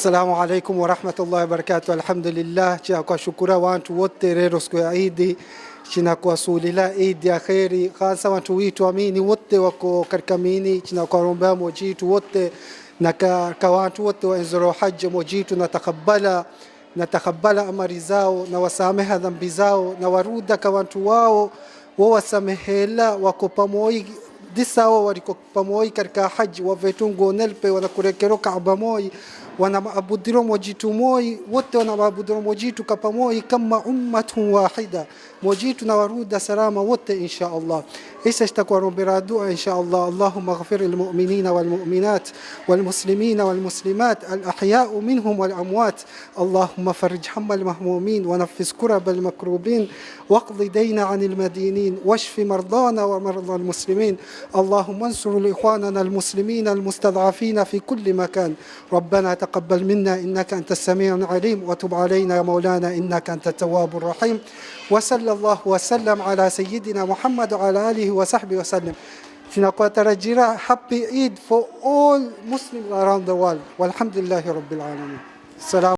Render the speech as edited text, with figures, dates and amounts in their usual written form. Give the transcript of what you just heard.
Assalamu alaikum warahmatullahi wabarakatuh. Alhamdulillah, kwa shukura watu wote rero siku ya Eid china kwa sulila Eid ya khairi, hasa watu wetu amini wote wako katika mini china kwa romba mojitu wote na ka watu wote wa nzuru hajj mojitu na takabala amali zao na wasameha dhambi zao na waruda kwa watu wao wasamehela wako pamoja disao waliko pamoja katika haji wa vetungo nelpe wanakurekero Kaaba moja wanaabudu mojitu moja wote wanaabudu mojitu kwa pamoja kama ummatu wahida mojitu na waruda salama wote insha Allah. Isa itakuwa rombera dua insha Allah. Allahumma ighfir lil mu'minina wal mu'minat wal muslimina wal muslimat al ahya'u minhum wal amwat. Allahumma farij hammal mahmumin wa nafis kurab al makrubin waqdi dayna 'anil madinin washfi mardana wa marda al muslimin. Allahumma ansur li ikhwanana al muslimin al mustad'afin fi kulli makan. Rabbana تقبل منا إنك أنت السميع العليم وتب علينا يا مولانا إنك أنت التواب الرحيم وصلى الله وسلم على سيدنا محمد وعلى آله وصحبه وسلم. Tunakuwa tarajia happy Eid for all Muslims around the world. Walhamdulillahi Rabbil Alamin. Salam.